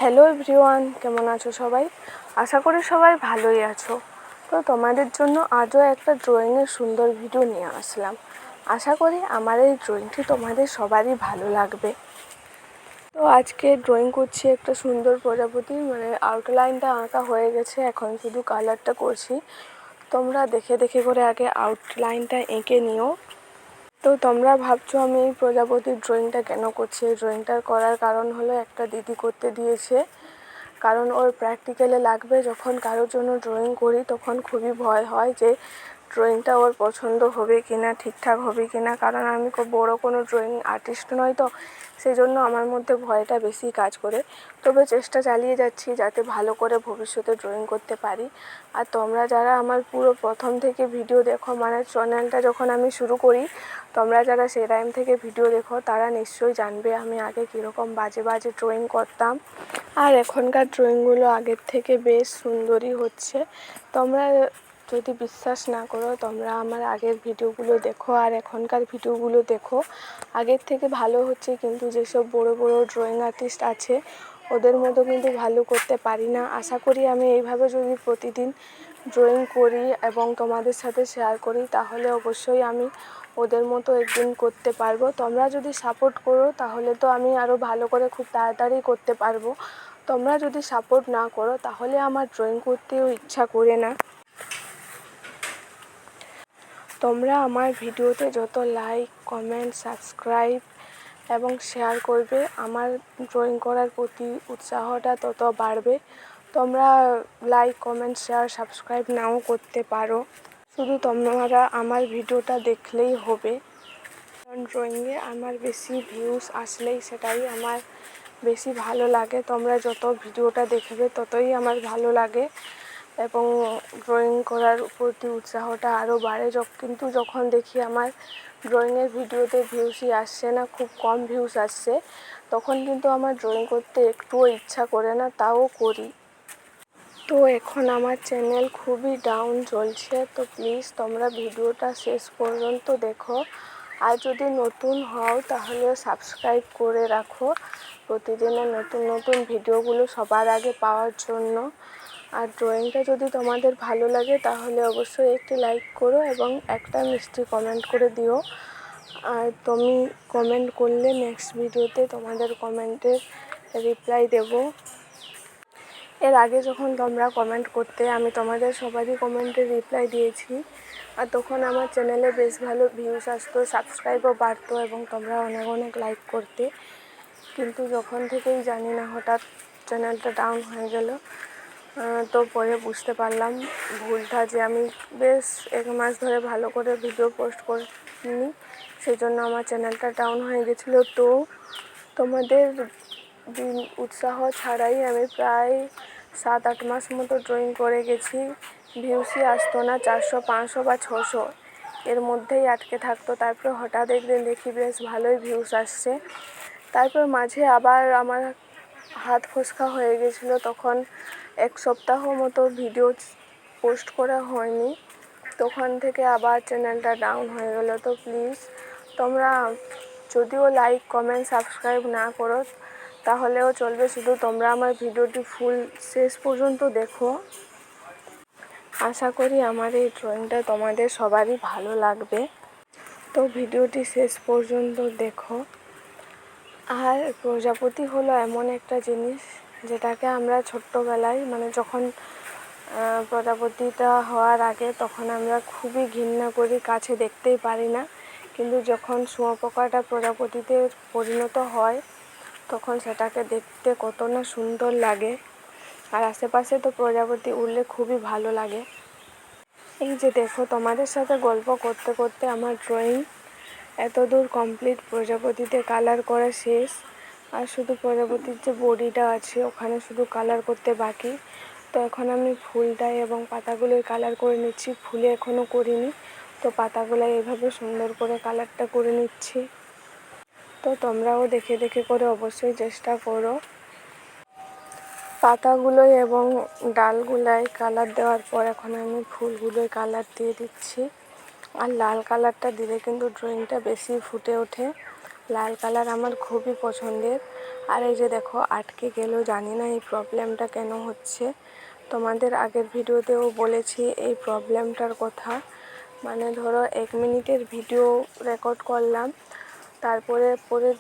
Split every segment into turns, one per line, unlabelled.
Hello everyone, কেমন আছো সবাই? আশা করি সবাই ভালোই আছো। তো তোমাদের জন্য আজও একটা ড্রয়িংয়ের সুন্দর ভিডিও নিয়ে আসলাম। আশা করি আমার এই ড্রয়িংটি তোমাদের সবারই ভালো লাগবে। তো আজকে ড্রয়িং করছি একটা সুন্দর প্রজাপতি, আউটলাইনটা আঁকা হয়ে গেছে, এখন শুধু কালারটা করছি। তোমরা দেখে দেখে করে আগে আউটলাইনটা এঁকে নিও। তো তোমরা ভাবছো আমি এই প্রজাপতির ড্রয়িংটা কেন করছি? এই ড্রয়িংটা করার কারণ হলো একটা দিদি করতে দিয়েছে, কারণ ওর প্র্যাকটিক্যালে লাগবে। যখন কারোর জন্য ড্রয়িং করি তখন খুবই ভয় হয় যে ড্রয়িংটা ওর পছন্দ হবে কি না, ঠিকঠাক হবে কি না, কারণ আমি খুব বড় কোনো ড্রয়িং আর্টিস্ট নই, তো সেই জন্য আমার মধ্যে ভয়টা বেশি কাজ করে। তবে চেষ্টা চালিয়ে যাচ্ছি যাতে ভালো করে ভবিষ্যতে ড্রয়িং করতে পারি। আর তোমরা যারা আমার পুরো প্রথম থেকে ভিডিও দেখো, চ্যানেলটা যখন আমি শুরু করি, তোমরা যারা সেই টাইম থেকে ভিডিও দেখো তারা নিশ্চয়ই জানবে আমি আগে কীরকম বাজে বাজে ড্রয়িং করতাম। আর এখনকার ড্রয়িংগুলো আগের থেকে বেশ সুন্দরই হচ্ছে। তোমরা যদি বিশ্বাস না করো, তোমরা আমার আগের ভিডিওগুলো দেখো আর এখনকার ভিডিওগুলো দেখো, আগের থেকে ভালো হচ্ছে। কিন্তু যেসব বড় বড় ড্রয়িং আর্টিস্ট আছে ওদের মতো কিন্তু ভালো করতে পারি না। আশা করি আমি এইভাবে যদি প্রতিদিন ড্রয়িং করি এবং তোমাদের সাথে শেয়ার করি তাহলে অবশ্যই আমি ওদের মতো একদিন করতে পারবো। তোমরা যদি সাপোর্ট করো তাহলে তো আমি আরও ভালো করে খুব তাড়াতাড়ি করতে পারবো। তোমরা যদি সাপোর্ট না করো তাহলে আমার ড্রয়িং করতেও ইচ্ছা করে না। তোমরা আমার ভিডিওতে যত লাইক, কমেন্ট, সাবস্ক্রাইব এবং শেয়ার করবে, আমার ড্রয়িং করার প্রতি উৎসাহটা তত বাড়বে। তোমরা লাইক, কমেন্ট, শেয়ার, সাবস্ক্রাইব নাও করতে পারো, শুধু তোমরা আমার ভিডিওটা দেখলেই হবে। কারণ ড্রয়িংয়ে আমার বেশি ভিউজ আসলেই সেটাই আমার বেশি ভালো লাগে। তোমরা যত ভিডিওটা দেখবে ততই আমার ভালো লাগে এবং ড্রয়িং করার প্রতি উৎসাহটা আরও বাড়ে। কিন্তু যখন দেখি আমার ড্রয়িংয়ের ভিডিওতে ভিউসই আসছে না, খুব কম ভিউস আসছে, তখন কিন্তু আমার ড্রয়িং করতে একটুও ইচ্ছা করে না, তাও করি। তো এখন আমার চ্যানেল খুবই ডাউন চলছে, তো প্লিজ তোমরা ভিডিওটা শেষ পর্যন্ত দেখো। আর যদি নতুন হও তাহলে সাবস্ক্রাইব করে রাখো প্রতিদিনের নতুন নতুন ভিডিওগুলো সবার আগে পাওয়ার জন্য। আর ড্রয়িংটা যদি তোমাদের ভালো লাগে তাহলে অবশ্যই একটি লাইক করো এবং একটা মিষ্টি কমেন্ট করে দিও। আর তুমি কমেন্ট করলে নেক্সট ভিডিওতে তোমাদের কমেন্টের রিপ্লাই দেব। এর আগে যখন তোমরা কমেন্ট করতে আমি তোমাদের সবারই কমেন্টের রিপ্লাই দিয়েছি, আর তখন আমার চ্যানেলে বেশ ভালো ভিউস আসতো, সাবস্ক্রাইবও বাড়তো এবং তোমরা অনেক অনেক লাইক করতে। কিন্তু যখন থেকেই জানি না হঠাৎ চ্যানেলটা ডাউন হয়ে গেল, তো পরে বুঝতে পারলাম ভুলটা, যে আমি বেশ 1 মাস ধরে ভালো করে ভিডিও পোস্ট করিনি, সেই জন্য আমার চ্যানেলটা ডাউন হয়ে গেছিলো। তো তোমাদের উৎসাহ ছাড়াই আমি প্রায় 7-8 মাস মতো ড্রয়িং করে গেছি। ভিউসই আসতো না, 400, 500 বা 600 এর মধ্যেই আটকে থাকতো। তারপর হঠাৎ একদিন দেখি বেশ ভালোই ভিউস আসছে। তারপর মাঝে আবার আমার হাত ফসকা হয়ে গেছিলো, তখন 1 সপ্তাহ মতো ভিডিও পোস্ট করা হয়নি, তখন থেকে আবার চ্যানেলটা ডাউন হয়ে গেল। তো প্লিজ তোমরা যদিও লাইক, কমেন্ট, সাবস্ক্রাইব না করো তাহলেও চলবে, শুধু তোমরা আমার ভিডিওটি ফুল শেষ পর্যন্ত দেখো। আশা করি আমার এই ড্রয়িংটা তোমাদের সবারই ভালো লাগবে, তো ভিডিওটি শেষ পর্যন্ত দেখো। আর প্রজাপতি হলো এমন একটা জিনিস যেটাকে আমরা ছোট্টবেলায়, যখন প্রজাপতিটা হওয়ার আগে তখন আমরা খুবই ঘৃণা করি, কাছে দেখতেই পারি না। কিন্তু যখন শুঁয়োপোকাটা প্রজাপতিতে পরিণত হয় তখন সেটাকে দেখতে কত না সুন্দর লাগে। আর আশেপাশে তো প্রজাপতি উড়লে খুবই ভালো লাগে। এই যে দেখো, তোমাদের সাথে গল্প করতে করতে আমার ড্রয়িং এত দূর কমপ্লিট, প্রজাপতিতে কালার করা শেষ। আর শুধু প্রজাপতির যে বডিটা আছে ওখানে শুধু কালার করতে বাকি। তো এখন আমি ফুলটায় এবং পাতাগুলোয় কালার করে নিচ্ছি, ফুলে এখনও করিনি, তো পাতাগুলোয় এভাবে সুন্দর করে কালারটা করে নিচ্ছি। তো তোমরাও দেখে দেখে করে অবশ্যই চেষ্টা করো। পাতাগুলোয় এবং ডালগুলোয় কালার দেওয়ার পর এখন আমি ফুলগুলোয় কালার দিয়ে দিচ্ছি। আর লাল কালারটা দিলে কিন্তু ড্রয়িংটা বেশি ফুটে ওঠে। লাল কালার আমার খুবই পছন্দের। আর এই যে দেখো আটকে গেল, জানি না এই প্রবলেমটা কেন হচ্ছে। তোমাদের আগের ভিডিওতেও বলেছি এই প্রবলেমটার কথা। মানে ধরো 1 মিনিটের ভিডিও রেকর্ড করলাম, তারপরে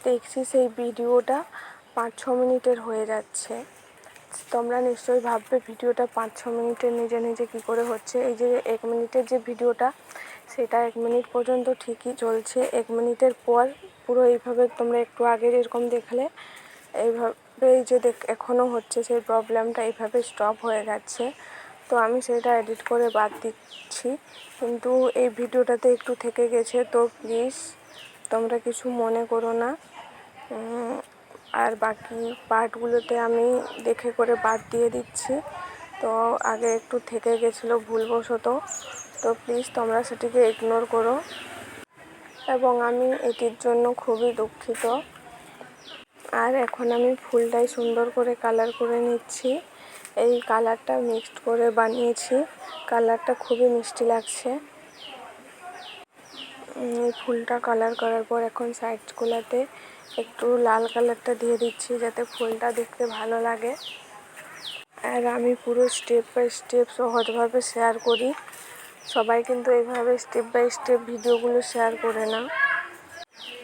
দেখছি সেই ভিডিওটা 5-6 মিনিটের হয়ে যাচ্ছে। তোমরা নিশ্চয়ই ভাববে ভিডিওটা 5-6 মিনিটের নিজে নিজে কী করে হচ্ছে। এই যে 1 মিনিটের যে ভিডিওটা, সেটা 1 মিনিট পর্যন্ত ঠিকই চলছে। 1 মিনিটের পর পুরো এইভাবে তোমরা একটু আগে যেরকম দেখলে এইভাবেই যে এখনও হচ্ছে, সেই প্রবলেমটা এইভাবে স্টপ হয়ে যাচ্ছে। তো আমি সেটা এডিট করে বাদ দিচ্ছি, কিন্তু এই ভিডিওটাতে একটু থেকে গেছে, তো প্লিজ তোমরা কিছু মনে করো না। আর বাকি পার্টগুলোতে আমি দেখে করে বাদ দিয়ে দিচ্ছি। তো আগে একটু থেকে গেছিলো ভুলবশত, তো প্লিজ তোমরা সেটিকে ইগনোর করো এবং আমি এটির জন্য খুবই দুঃখিত। আর এখন আমি ফুলটাই সুন্দর করে কালার করে নিচ্ছি। এই কালারটা মিক্সড করে বানিয়েছি, কালারটা খুবই মিষ্টি লাগছে। এই ফুলটা কালার করার পর এখন সাইডগুলোতে একটু লাল কালারটা দিয়ে দিচ্ছি, যাতে ফুলটা দেখতে ভালো লাগে। আর আমি পুরো স্টেপ বাই স্টেপ সহজভাবে শেয়ার করি। সবাই কিন্তু এইভাবে স্টেপ বাই স্টেপ ভিডিওগুলো শেয়ার করে না।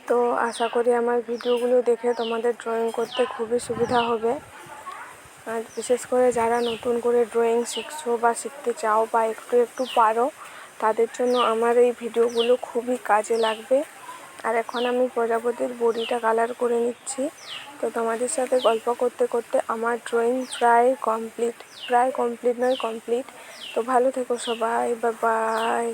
তো আশা করি আমার ভিডিওগুলো দেখে তোমাদের ড্রয়িং করতে খুবই সুবিধা হবে। আর বিশেষ করে যারা নতুন করে ড্রয়িং শিখছো বা শিখতে চাও বা একটু একটু পারো, তাদের জন্য আমার এই ভিডিওগুলো খুবই কাজে লাগবে। আর এখন আমি প্রজাপতির বডিটা কালার করে নিচ্ছি। তো তোমাদের সাথে গল্প করতে করতে আমার ড্রয়িং প্রায় কমপ্লিট নয়, কমপ্লিট। তো ভালো থেকো সবাই, বাই বাই।